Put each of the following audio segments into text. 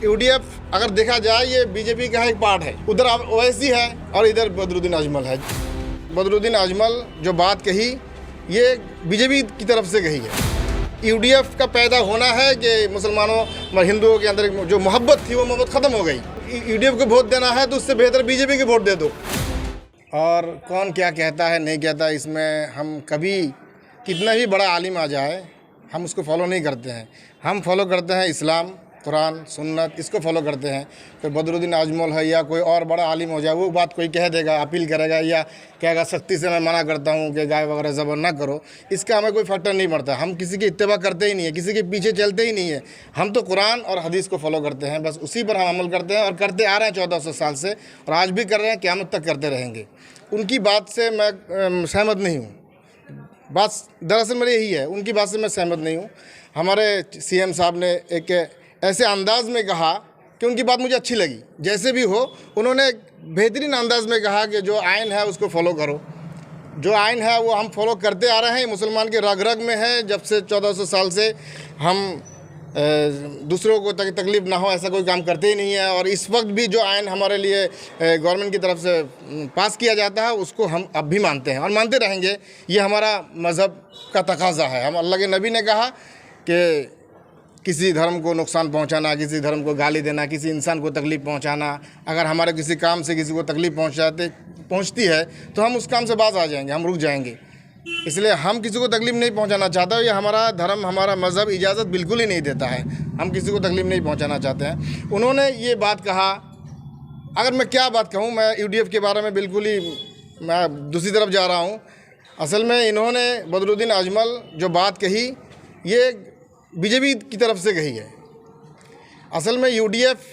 UDF अगर देखा जाए ये बीजेपी का एक पार्ट है। उधर ओवैसी है और इधर बदरुद्दीन अजमल है। बदरुद्दीन अजमल जो बात कही ये बीजेपी की तरफ से कही है। यूडीएफ का पैदा होना है कि मुसलमानों और हिंदुओं के अंदर जो मोहब्बत थी वो मोहब्बत ख़त्म हो गई। यूडीएफ को वोट देना है तो उससे बेहतर बीजेपी को वोट दे दो। और कौन क्या कहता है नहीं कहता, इसमें हम कभी कितना भी बड़ा आलिम आ जाए हम उसको फॉलो नहीं करते हैं। हम फॉलो करते हैं इस्लाम, कुरान, सुन्नत, इसको फॉलो करते हैं। कोई बदरुद्दीन अजमल है या कोई और बड़ा आलिम हो जाए वो बात कोई कह देगा, अपील करेगा या कहेगा सख्ती से मैं मना करता हूँ कि गाय वगैरह ज़बर ना करो, इसका हमें कोई फर्क नहीं पड़ता। हम किसी की इत्तेबा करते ही नहीं है, किसी के पीछे चलते ही नहीं है। हम तो कुरान और हदीस को फॉलो करते हैं, बस उसी पर हम अमल करते हैं और करते आ रहे हैं 1400 साल से, और आज भी कर रहे हैं, क़यामत तक करते रहेंगे। उनकी बात से मैं सहमत नहीं हूँ। बात दरअसल मेरी यही है, उनकी बात से मैं सहमत नहीं हूँ। हमारे सीएम साहब ने एक ऐसे अंदाज़ में कहा कि उनकी बात मुझे अच्छी लगी। जैसे भी हो, उन्होंने बेहतरीन अंदाज़ में कहा कि जो आइन है उसको फॉलो करो। जो आइन है वो हम फॉलो करते आ रहे हैं, मुसलमान के रग रग में है। जब से 1400 साल से हम दूसरों को तकलीफ़ ना हो ऐसा कोई काम करते ही नहीं है। और इस वक्त भी जो आइन हमारे लिए गवर्नमेंट की तरफ से पास किया जाता है उसको हम अब भी मानते हैं और मानते रहेंगे। ये हमारा मज़हब का तकाज़ा है। हम अल्लाह के नबी ने कहा कि किसी धर्म को नुकसान पहुंचाना, किसी धर्म को गाली देना, किसी इंसान को तकलीफ़ पहुंचाना, अगर हमारे किसी काम से किसी को तकलीफ़ पहुंचती है तो हम उस काम से बाज आ जाएंगे, हम रुक जाएंगे। इसलिए हम किसी को तकलीफ़ नहीं पहुंचाना चाहते। ये हमारा धर्म, हमारा मज़हब इजाज़त बिल्कुल ही नहीं देता है। हम किसी को तकलीफ़ नहीं पहुँचाना चाहते हैं। उन्होंने ये बात कहा, अगर मैं क्या बात कहूँ, मैं यूडीएफ के बारे में बिल्कुल ही मैं दूसरी तरफ जा रहा हूँ। असल में इन्होंने बदरुद्दीन अजमल जो बात कही ये बीजेपी की तरफ से कही है। असल में यूडीएफ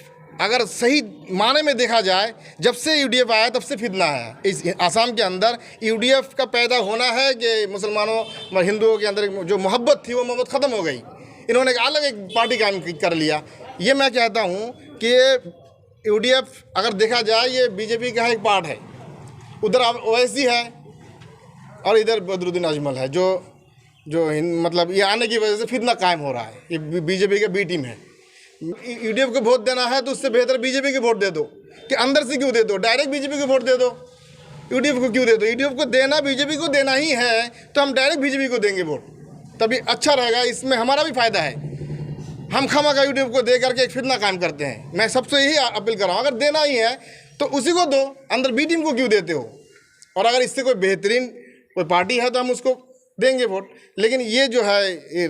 अगर सही माने में देखा जाए, जब से यूडीएफ आया तब से फितना है इस आसाम के अंदर। यूडीएफ का पैदा होना है कि मुसलमानों और हिंदुओं के अंदर जो मोहब्बत थी वो मोहब्बत ख़त्म हो गई। इन्होंने एक अलग एक पार्टी कायम कर लिया। ये मैं कहता हूँ कि यूडीएफ अगर देखा जाए ये बीजेपी का एक पार्ट है। उधर ओवैसी है और इधर बदरुद्दीन अजमल है। जो मतलब ये आने की वजह से फितना कायम हो रहा है। ये बीजेपी का बी टीम है। यूडीएफ को वोट देना है तो उससे बेहतर बीजेपी को वोट दे दो। कि अंदर से क्यों दे दो, डायरेक्ट बीजेपी को वोट दे दो। यूडीएफ को क्यों दे दो? यूडीएफ को देना बीजेपी को देना ही है तो हम डायरेक्ट बीजेपी को देंगे वोट, तभी अच्छा रहेगा। इसमें हमारा भी फ़ायदा है। हम खामखा यूडीएफ को दे करके एक फितना कायम करते हैं। मैं सबसे यही अपील कर रहा हूँ, अगर देना ही है तो उसी को दो, अंदर बी टीम को क्यों देते हो? और अगर इससे कोई बेहतरीन कोई पार्टी है तो हम उसको देंगे वोट। लेकिन ये जो है ये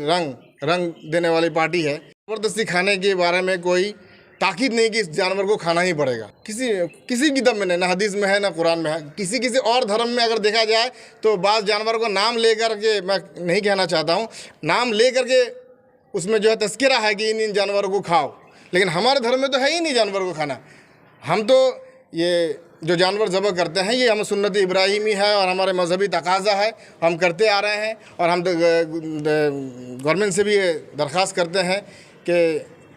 रंग देने वाली पार्टी है। ज़बरदस्ती खाने के बारे में कोई ताकीद नहीं कि इस जानवर को खाना ही पड़ेगा। किसी किताब में नहीं, ना हदीस में है ना कुरान में है। किसी और धर्म में अगर देखा जाए तो बाज़ जानवर को नाम ले करके, मैं नहीं कहना चाहता हूँ, नाम ले करके उसमें जो है तस्करा है कि इन जानवरों को खाओ। लेकिन हमारे धर्म में तो है ही नहीं जानवर को खाना। हम तो ये जो जानवर ज़बह करते हैं ये हम सुन्नत इब्राहिमी है और हमारे मजहबी तकाज़ा है, हम करते आ रहे हैं। और हम तो गवर्नमेंट से भी दरख्वास्त करते हैं कि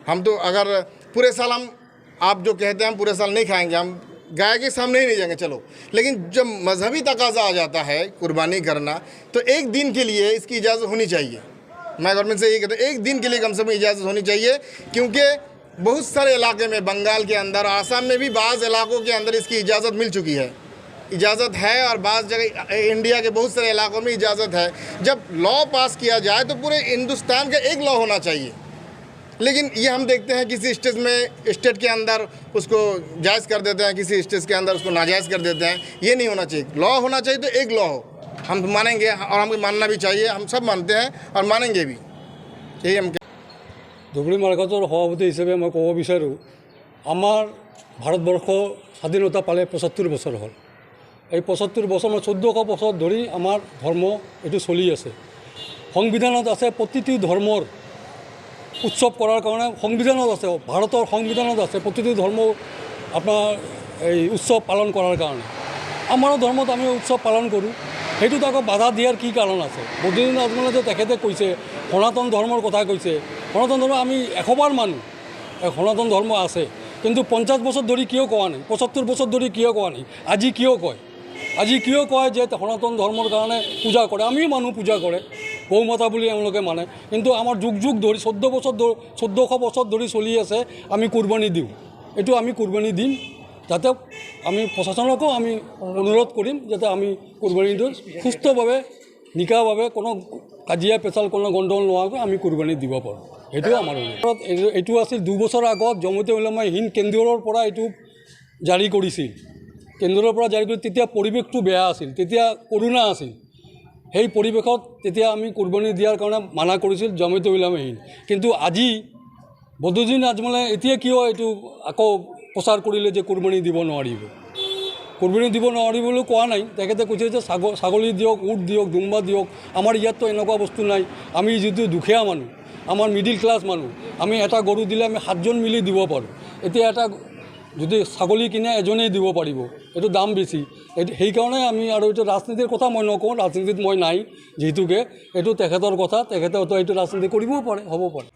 हम तो अगर पूरे साल आप जो कहते हैं हम पूरे साल नहीं खाएंगे, हम गाय के सामने ही नहीं जाएंगे, चलो। लेकिन जब मजहबी तकाज़ा आ जाता है कुर्बानी करना, तो एक दिन के लिए इसकी इजाज़त होनी चाहिए। मैं गवर्नमेंट से यही कहता हूँ, एक दिन के लिए कम से कम इजाज़त होनी चाहिए। क्योंकि बहुत सारे इलाके में, बंगाल के अंदर, आसाम में भी बाज़ इलाकों के अंदर इसकी इजाज़त मिल चुकी है, इजाज़त है। और बाज़ जगह इंडिया के बहुत सारे इलाकों में इजाज़त है। जब लॉ पास किया जाए तो पूरे हिंदुस्तान का एक लॉ होना चाहिए। लेकिन ये हम देखते हैं किसी स्टेट के अंदर उसको जायज़ कर देते हैं, किसी स्टेट के अंदर उसको नाजायज़ कर देते हैं। ये नहीं होना चाहिए। लॉ होना चाहिए तो एक लॉ हो, हम मानेंगे और हमको मानना भी चाहिए। हम सब मानते हैं और मानेंगे भी। यही हम ধুবুৰী মাৰ্কেটৰ সভাপতি হিচাপে মই ক'ব বিচাৰোঁ, আমাৰ ভাৰতবৰ্ষ স্বাধীনতা পালে ৭৫ বছৰ হ'ল। এই ৭৫ বছৰ, ১৪০০ বছৰ ধৰি আমাৰ ধৰ্ম এইটো চলি আছে। সংবিধানত আছে প্ৰতিটো ধৰ্মৰ উৎসৱ কৰাৰ কাৰণে, সংবিধানত আছে, ভাৰতৰ সংবিধানত আছে প্ৰতিটো ধৰ্ম আপোনাৰ এই উৎসৱ পালন কৰাৰ কাৰণে। আমাৰো ধৰ্মত আমি উৎসৱ পালন কৰোঁ, সেইটোত আকৌ বাধা দিয়াৰ কি কাৰণ আছে? বদৰুদ্দিন আজমলে যে তেখেতে কৈছে সনাতন ধৰ্মৰ কথা কৈছে, সনাতন ধৰ্ম আমি ১০০বাৰ মানো, সনাতন ধৰ্ম আছে। কিন্তু ৫০ বছৰ ধৰি কিয় কোৱা নাই? ৭৫ বছৰ ধৰি কিয় কোৱা নাই? আজি কিয় কয় যে সনাতন ধৰ্মৰ কাৰণে পূজা কৰে? আমিও মানুহ পূজা কৰে, গৌ মাতা বুলি এওঁলোকে মানে, কিন্তু আমাৰ যুগ যুগ ধৰি 1400 বছৰ ধৰি চলি আছে আমি কুৰবানী দিওঁ। এইটো আমি কুৰবানী দিম, যাতে আমি প্ৰশাসনকো আমি অনুৰোধ কৰিম যাতে আমি কুৰবানীটো সুস্থভাৱে নিকাভাৱে কোনো কাজিয়া পেচাল কোনো গণ্ডগোল নোহোৱাকৈ আমি কুৰবানী দিব পাৰোঁ, সেইটোও আমাৰ অনুৰোধ। এইটো আছিল 2 বছৰ আগত জমিয়তে উলামা হিন্দ কেন্দ্ৰৰ পৰা এইটো জাৰি কৰিছিল, কেন্দ্ৰৰ পৰা জাৰি কৰি তেতিয়া পৰিৱেশটো বেয়া আছিল, তেতিয়া কৰোণা আছিল। সেই পৰিৱেশত তেতিয়া আমি কুৰবানী দিয়াৰ কাৰণে মানা কৰিছিল জমিয়তে উলামা হিন্দ। কিন্তু আজি বদৰুদ্দিন আজমলে এতিয়া কিয় এইটো আকৌ প্ৰচাৰ কৰিলে যে কুৰবানী দিব নোৱাৰিব? কুৰবানী দিব নোৱাৰিবলৈ কোৱা নাই, তেখেতে কৈছে যে ছাগলী দিয়ক, উট দিয়ক, দুম্বা দিয়ক। আমাৰ ইয়াততো এনেকুৱা বস্তু নাই। আমি যিটো দুখীয়া মানুহ, আমাৰ মিডিল ক্লাছ মানুহ, আমি এটা গৰু দিলে আমি 7জন মিলি দিব পাৰোঁ। এতিয়া এটা যদি ছাগলী কিনে এজনেই দিব পাৰিব, এইটো দাম বেছি। সেইকাৰণে আমি আৰু এইটো ৰাজনীতিৰ কথা মই নকওঁ, ৰাজনীতিত মই নাই যিহেতুকে, এইটো তেখেতৰ কথা, তেখেতে হয়তো এইটো ৰাজনীতি কৰিবও পাৰে, হ'ব পাৰে।